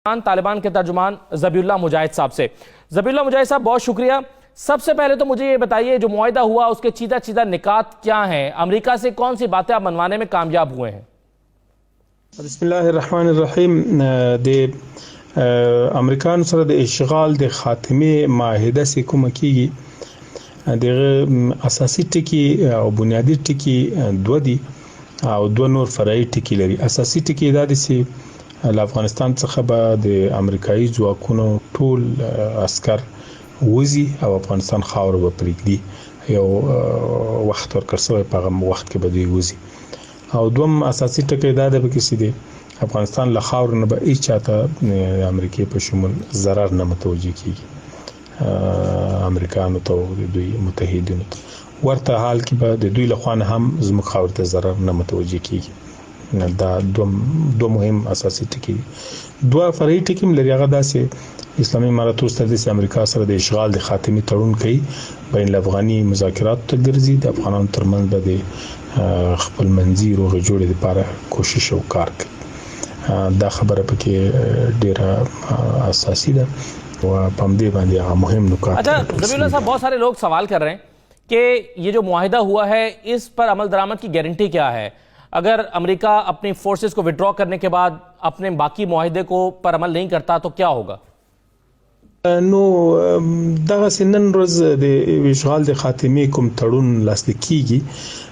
तालिबान के तर्जुमान ज़बीउल्लाह मुजाहिद साहब से। ज़बीउल्लाह मुजाहिद साहब, बहुत शुक्रिया। सबसे पहले तो मुझे ये बताइए, जो मुआहिदा हुआ उसके चीदा चीदा निकात क्या हैं? अमेरिका से कौन सी बातें आप मनवाने में कामयाब हुए हैं? बिस्मिल्लाहिर्रहमानिर्रहीम। अमेरिकान सर د اشغال د خاتمه معاهده سے کوم کیږي د اساسي ټکی او بنیادی ټکی دوه دي او دوه نور فرعي ټکی لري. اساسي ټکی دا دي چې افغانستان څخه به د امریکایي ځواکونو ټول عسكر وزي او افغانستان خاور به پرېږدي، یو وخت ورکړ شوی په هغه وخت کې به دوی وزي. او دوم اساسي ټکی دا ده چې د افغانستان له خاور نه به هیڅ چاته امریکای په شمول ضرر نه متوجه کیږي، امریکایانو ته او دوی متحدینو ته. ورته حال کې به د دوی له خوا نه هم زموږ خاور ته ضرر نه متوجه کیږي. دا دو مهم اساسي ټکي دي. دوه فرعي ټکي لري، هغه داسې اسلامي امارات وروسته د امریکا سره د اشغال د خاتمي تړون کوي، بین الافغاني مذاکرات ته ګرځي، د افغانانو ترمنځ د خپل منځي روغې جوړې لپاره کوشش او کار کوي. دا خبره پکې ډیره اساسي ده او په دې باندې مهم نکات. अच्छा ज़बीउल्लाह साहब, बहुत सारे लोग सवाल कर रहे हैं कि ये जो मुआहिदा हुआ है इस पर अमल दरामद की गारंटी क्या है? अगर अमेरिका अपनी फोर्सेस को विड्रॉ करने के बाद अपने बाकी मुआहिदे को पर अमल नहीं करता तो क्या होगा? نو دغه سنن روز د اشغال د خاتمه کوم تړون لاسلیک کیږي،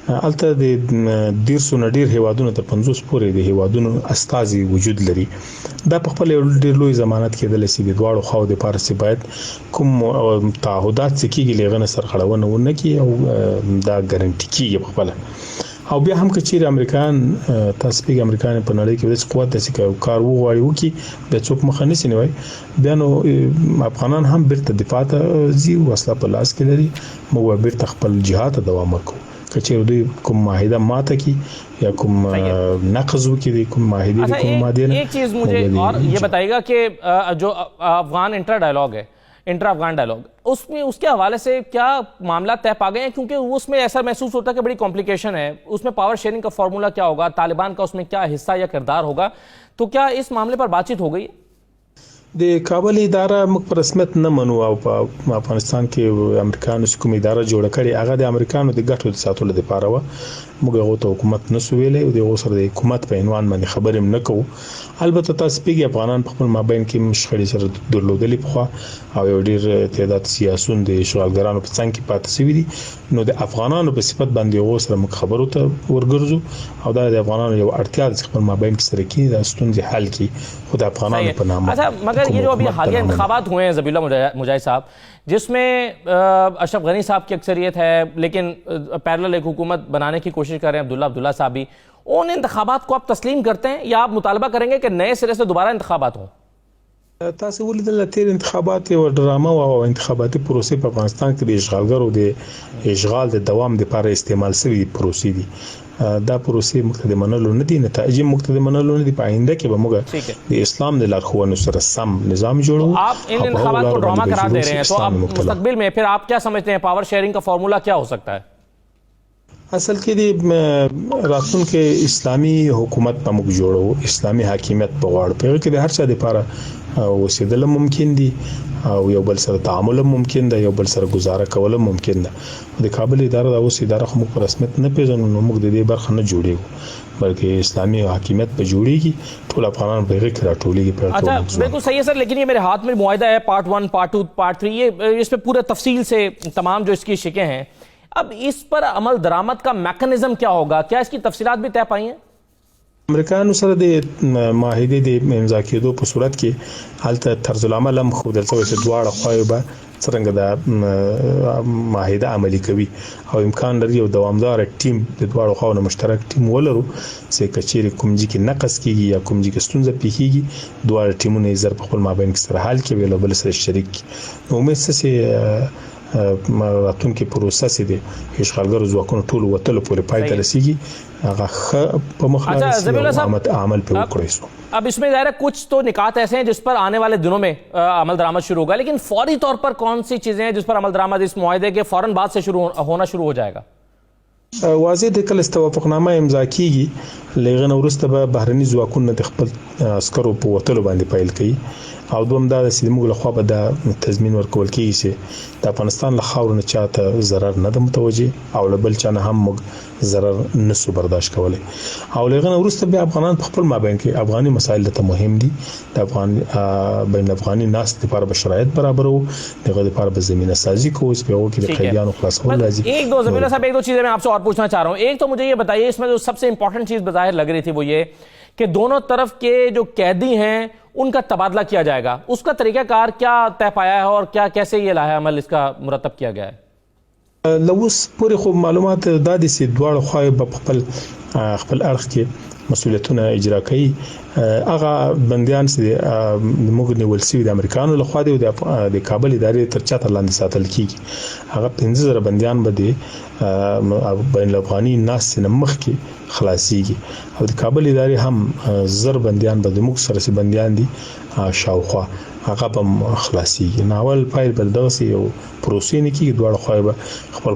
البته د ډیر ډیر هیوادونو تر 50 پورې د هیوادونو استازي وجود لري. دا په خپل ډیر لوی ضمانت کېدل چې د دواړو خواو د پارسي باید کوم تعهدات چې کیږي لغنه سرخړونه ونه کی او دا ګارانټي کیږي په خپل. او بیا هم که چیرې امریکایان تاسو پیګ امریکایان په نړۍ کې د قوت د کار وغواړي وکي د څوک مخه نه سینوي، بیا نو افغانان هم بیرته دفاع ته ځي، وسله په لاس کې لري، موږ بیرته خپل جهاد ته دوام ورکوو. که چیرې دوی کوم معاهده ماته کی یا کوم نقض وکړي، کوم معاهده کوم ماده نه. एक चीज मुझे और ये बताइएगा कि जो अफगान इंटर डायलॉग है, इंटर अफगान डायलॉग, उसमें उसके हवाले से क्या मामला तय पा गए हैं? क्योंकि उसमें ऐसा महसूस होता है कि बड़ी कॉम्प्लिकेशन है, उसमें पावर शेयरिंग का फॉर्मूला क्या होगा, तालिबान का उसमें क्या हिस्सा या किरदार होगा, तो क्या इस मामले पर बातचीत हो गई? د کابل اداره موږ په رسمیت نه منو او په افغانستان کې امریکایانو کوم اداره جوړه کړې، هغه د امریکایانو د ګټو د ساتلو لپاره و. موږ هغه ته حکومت نه سو ویلې او د غوسر د حکومت په عنوان باندې خبرې نه کوو. البته تاسو پیګي افغانان په خپل مابین کې مشخړې سره درلودلې په او یو ډیر تعداد سیاسيون د اشغالګرانو په څنګ کې پاتې شوی دي. نو د افغانانو په صفت باندې غوسر موږ خبرو ته ورګرځو او دا د افغانانو یو اړتیا د خپل مابین کې سره کې د ستونزې حل کی خود افغانانو په نامه. अच्छा, मगर ये जो अभी हालिया इंतखाबात हुए हैं ज़बीउल्लाह मुजाहिद साहब, जिसमें अशरफ गनी साहब की अक्सरियत है, लेकिन पैरेलल एक हुकूमत बनाने की कोशिश कर रहे हैं अब्दुल्ला साहब भी, उन इंतखाबात को आप तस्लीम करते हैं या आप मुतालबा करेंगे कि नए सिरे से दोबारा इंतखाबात हों? تاسو ولیدل تیر انتخابات او ډرامه او انتخاباتي پروسې په افغانستان کې د اشغالګرو د اشغال د دوام لپاره استعمال شوی پروسې دي. دا پروسې مقتضی منلو نه دي، نتایج مقتضی منلو نه دي. په آینده کې به موږ د اسلام د لارښوونو سره سم نظام جوړو. आप इन इंतखाबात को ड्रामा करार दे रहे हैं, तो अब मुस्तकबिल में फिर आप क्या समझते हैं, पावर शेयरिंग का फॉर्मूला क्या हो सकता है? اصل کې د راتلونکي اسلامي حکومت په موږ جوړو، اسلامي حاکمیت په غواړو. په کې د هر څه لپاره وسیدل ممکن دي او یو بل سره تعامل ممکن ده، یو بل سره گزاره کول ممکن ده. د کابل اداره د اوس اداره خو موږ په رسمیت نه پیژنو، نو موږ د دې برخه نه جوړیږو، بلکې اسلامي حاکمیت په جوړیږي، ټول افغانان په هغه کې راټولېږي. अच्छा, बिल्कुल सही है सर, लेकिन ये मेरे हाथ में मुआहिदा है, पार्ट 1, पार्ट 2, पार्ट 3, ये इस पे पूरे तफसील से तमाम जो इसकी शिकें हैं, अब इस पर अमल दरामद का मैकेनिज्म क्या होगा? क्या इसकी तफसीलात भी तय पाई हैं? امریکایانو سره د معاهده د امضا کېدو په صورت کې حالت طرز العمل هم خو دلته چې دواړه خواوې به څنګه د معاهده عملي کوي او امکان لري یو دوامدار ټیم د دواړو خواونو مشترک ټیم ولرو چې کچېری کومځي کې نقص کیږي یا کومځي کې ستونزه پیښیږي، دواړه ټیمونه یې زر په خپل مابین کې سره حل کوي او بل سره شریک. نو مې څه راتلونکي پروسس دي اشغالګر ځواکونو ټول وتل پورې پای ته رسیږي، هغه په مخالفت عمل په وکړي. अब इसमें ज़ाहिर है कुछ तो निकात ऐसे हैं जिस पर आने वाले दिनों में अमल दरामद शुरू होगा, लेकिन फौरी तौर पर कौन सी चीज़ें हैं जिस पर अमल दरामद इस मुआहिदे के फौरन बाद से होना शुरू हो जाएगा? واضح د کله توافقنامه امضا کیږي لغه وروسته به بهرني ځواکونه د خپل عسکرو په وتلو باندې پیل کوي او دوم دا چې موږ له خوا به دا تضمین ورکول کیږي چې د افغانستان له خاورو نه چاته ضرر نه ده متوجه او له بل چا نه هم موږ ضرر نسو برداشت کولی او لغه وروسته به افغانان په خپل مابین کې افغاني مسایل ته مهم دي د افغان بین افغاني ناس لپاره به شرایط برابرو دغه لپاره به زمینه سازی کوو چې په هغه کې د قیدیانو خلاصول لازم ایک دو زمینہ صاحب ایک دو چیزیں میں آپ سے اور پوچھنا چاہ رہا ہوں ایک تو مجھے یہ بتائیے اس میں جو سب سے امپورٹنٹ چیز بظاہر لگ رہی تھی وہ یہ کہ دونوں طرف کے جو قیدی ہیں ان کا تبادلہ کیا جائے گا اس کا طریقہ کار کیا طے پایا ہے اور کیا کیسے یہ لاحہ عمل اس کا مرتب کیا گیا ہے لوس پورې خو معلومات دا دي چې دواړه خواې په خپل اړخ کې مسؤلیتونه اجرا کوي هغه بندیان چې موږ نیول شوي د امریکایانو لخوا دي او د کابل ادارې تر چتر لاندې ساتل کیږي هغه 15000 بندیان به دي بین الافغاني ناس نه مخکې خلاصيږي او د کابل ادارې هم زر بندیان به د موږ سره بندیان دي شاوخوا هغه به خلاصيږي ناول فایل بل دغه یو پروسې نه کیږي دواړه خواې به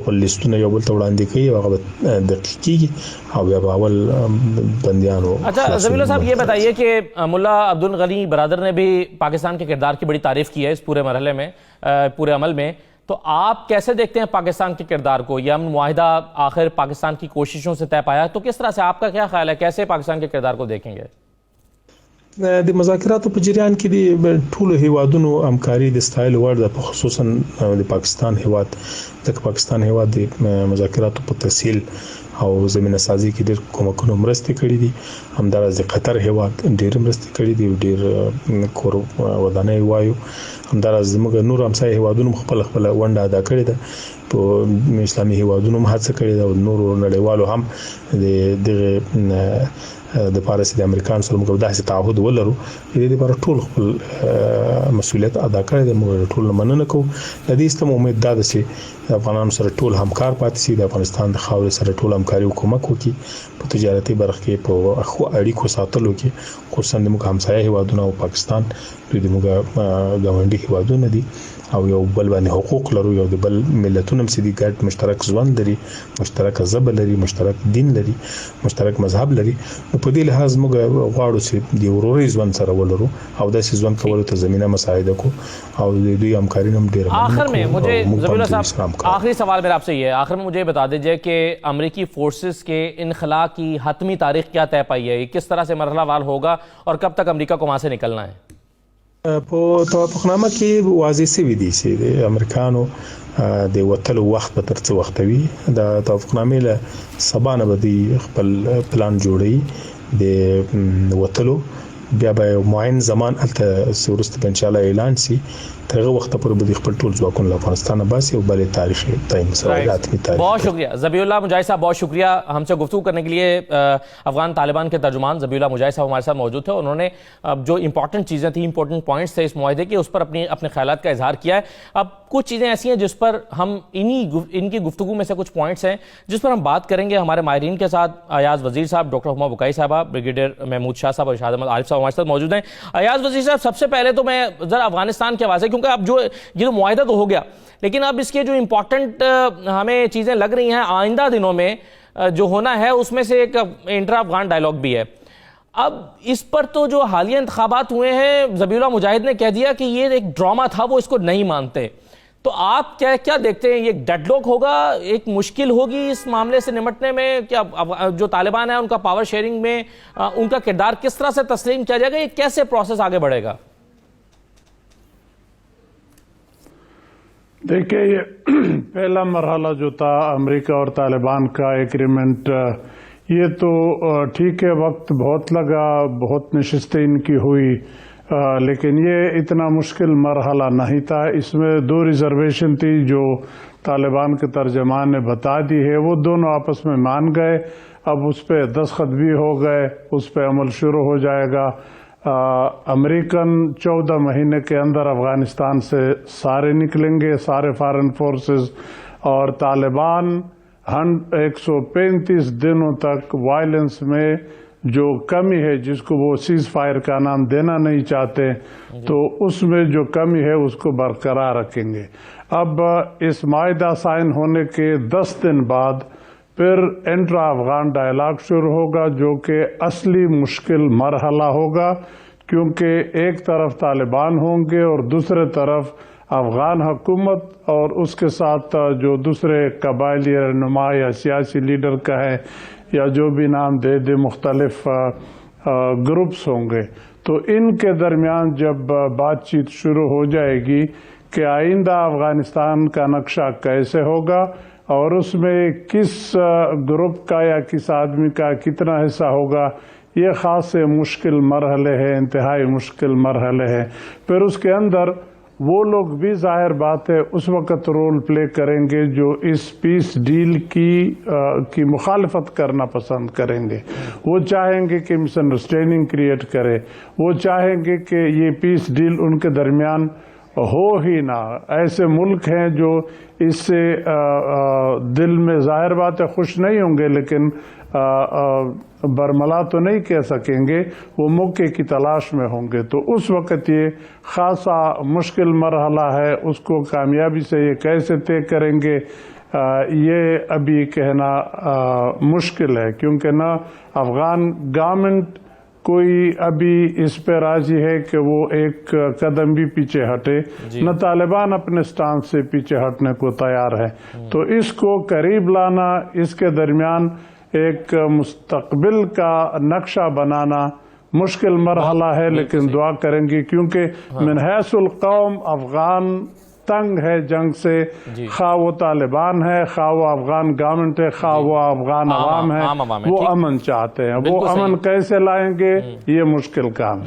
خپل لیستونه یو بل ته وړاندې کوي هغه به دقیق کیږي او بیا اول بندیانو. اچھا ذبیح اللہ صاحب یہ بتائیے کہ ملا عبدالغنی برادر نے بھی پاکستان کے کردار کی بڑی تعریف کی ہے اس پورے مرحلے میں پورے عمل میں تو آپ کیسے دیکھتے ہیں پاکستان کے کردار کو یہ امن معاہدہ آخر پاکستان کی کوششوں سے طے پایا تو کس طرح سے آپ کا کیا خیال ہے کیسے پاکستان کے کردار کو دیکھیں گے د مذاکراتو په جریان کې د ټولو هیوادونو همکاري د ستایل وړ ده خصوصا د پاکستان هیواد د پاکستان هیواد د مذاکراتو په تسهیل او زمينه سازي کې ډېر کومکونه مرستې کړې دي همدارس د قطر هیواد ډېر مرستې کړې دي ډېر کور ودانۍ وایو همدارس زموږ نور همسایه هیوادونو خپل ونډه ادا کړې ده په اسلامي هیوادونو هم هڅه کړې ده او نور نړیوالو هم د پارس د امریکایانو سره موږ داسې تعهد ولرو چې د لپاره ټول خپل مسؤلیت ادا کړی دی موږ ټول مننه کوو د دې ستم امید ده چې افغانانو سره ټول همکار پاتې شي د افغانستان د خاورې سره ټول همکاري وکومک وکړي په تجارتي برخه کې په خو اړیکو ساتلو کې خصوصا د موږ همسایه هیوادونه او پاکستان دوی د موږ ګاونډي هیوادونه دي او یو بل باندې حقوق لرو یو د بل ملتونو هم سدي ګډ مشترک ژوند لري مشترک ژبه لري مشترک دین لري مشترک مذهب لري په دې لحاظ موږ غواړو چې د وروري ژوند سره ولرو او داسې ژوند کولو ته زمينه مساعده کو او دوی همکاري هم ډېر آخر میں مجھے ذبیح اللہ صاحب آخری سوال میرا آپ سے یہ ہے آخر میں مجھے بتا دیجئے کہ امریکی فورسز کے انخلاء کی حتمی تاریخ کیا طے پائی ہے کس طرح سے مرحلہ وار ہوگا اور کب تک امریکہ کو وہاں سے نکلنا ہے په توافقنامه کې واضح شوی دی چې د امریکانو د وتلو وخت به تر څه وخت وي د توافقنامې له سبا نه به دی خپل پلان جوړي د وتلو بیا به معین زمان الته سورست په ان شاء الله اعلان شي ترغه وخت پر به خپل ټول ځواکونه افغانستان باسي او بل تاریخ تعین سره تاریخ. بہت شکریہ ذبیح اللہ مجاہد صاحب بہت شکریہ ہم سے گفتگو کرنے کے لیے افغان طالبان کے ترجمان ذبیح اللہ مجاہد صاحب ہمارے ساتھ موجود تھے انہوں نے جو امپورٹنٹ چیزیں تھیں امپورٹنٹ پوائنٹس تھے اس معاہدے کے اس پر اپنے خیالات کا اظہار کیا ہے اب کچھ چیزیں ایسی ہیں جس پر ہم ان کی گفتگو میں سے کچھ پوائنٹس ہیں جس پر ہم بات کریں گے ہمارے ماہرین کے ساتھ ایاز وزیر صاحب ڈاکٹر حما بکائی صاحبہ بریگیڈیئر محمود شاہ صاحب اور شاہد احمد عارف صاحب ہمارے ساتھ موجود ہیں. ایاز وزیر صاحب سب سے پہلے تو میں ذرا افغانستان کے حوالے سے کیونکہ اب جو یہ معاہدہ تو ہو گیا لیکن اب اس کے جو امپورٹنٹ ہمیں چیزیں لگ رہی ہیں آئندہ دنوں میں جو ہونا ہے اس میں سے ایک انٹرا افغان ڈائلاگ بھی ہے. اب اس پر تو جو حالیہ انتخابات ہوئے ہیں ذبیح اللہ مجاہد نے کہہ دیا کہ یہ ایک ڈرامہ تھا وہ اس کو نہیں مانتے تو آپ کیا دیکھتے ہیں یہ ڈیڈ لاک ہوگا ایک مشکل ہوگی اس معاملے سے نمٹنے میں کیا جو طالبان ہیں ان کا پاور شیئرنگ میں ان کا کردار کس طرح سے تسلیم کیا جائے گا یہ کیسے پروسیس آگے بڑھے گا؟ دیکھیں یہ پہلا مرحلہ جو تھا امریکہ اور طالبان کا ایگریمنٹ یہ تو ٹھیک ہے وقت بہت لگا بہت نشستیں ان کی ہوئی لیکن یہ اتنا مشکل مرحلہ نہیں تھا اس میں 2 ریزرویشن تھی جو طالبان کے ترجمان نے بتا دی ہے وہ دونوں آپس میں مان گئے اب اس پہ دستخط بھی ہو گئے اس پہ عمل شروع ہو جائے گا. امریکن 14 مہینے کے اندر افغانستان سے سارے نکلیں گے سارے فارن فورسز اور طالبان 135 دنوں تک وائلنس میں جو کمی ہے جس کو وہ سیز فائر کا نام دینا نہیں چاہتے تو اس میں جو کمی ہے اس کو برقرار رکھیں گے. اب اس معاہدہ سائن ہونے کے 10 دن بعد پھر انٹرا افغان ڈائلاگ شروع ہوگا جو کہ اصلی مشکل مرحلہ ہوگا، کیونکہ ایک طرف طالبان ہوں گے اور دوسرے طرف افغان حکومت اور اس کے ساتھ جو دوسرے قبائلی رہنما یا سیاسی لیڈر کا ہے یا جو بھی نام دے دے مختلف گروپس ہوں گے. تو ان کے درمیان جب بات چیت شروع ہو جائے گی کہ آئندہ افغانستان کا نقشہ کیسے ہوگا اور اس میں کس گروپ کا یا کس آدمی کا کتنا حصہ ہوگا، یہ خاص مشکل مرحلے ہیں، انتہائی مشکل مرحلے ہیں. پھر اس کے اندر وہ لوگ بھی ظاہر بات ہے اس وقت رول پلے کریں گے جو اس پیس ڈیل کی مخالفت کرنا پسند کریں گے. وہ چاہیں گے کہ مس انڈرسٹینڈنگ کریٹ کرے، وہ چاہیں گے کہ یہ پیس ڈیل ان کے درمیان ہو ہی نہ. ایسے ملک ہیں جو اس سے دل میں ظاہر بات ہے خوش نہیں ہوں گے، لیکن برملا تو نہیں کہہ سکیں گے، وہ موقع کی تلاش میں ہوں گے. تو اس وقت یہ خاصا مشکل مرحلہ ہے، اس کو کامیابی سے یہ کیسے طے کریں گے یہ ابھی کہنا مشکل ہے، کیونکہ نہ افغان گورنمنٹ کوئی ابھی اس پہ راضی ہے کہ وہ ایک قدم بھی پیچھے ہٹے، نہ طالبان اپنے سٹانس سے پیچھے ہٹنے کو تیار ہے. تو اس کو قریب لانا، اس کے درمیان ایک مستقبل کا نقشہ بنانا مشکل مرحلہ ہے، لیکن دعا کریں گے کیونکہ من حیث القوم افغان تنگ ہے جنگ سے، خواہ وہ طالبان ہے، خواہ وہ افغان گورنمنٹ ہے، خواہ وہ افغان عوام ہے، وہ امن چاہتے ہیں. وہ امن کیسے لائیں گے یہ مشکل کام ہے.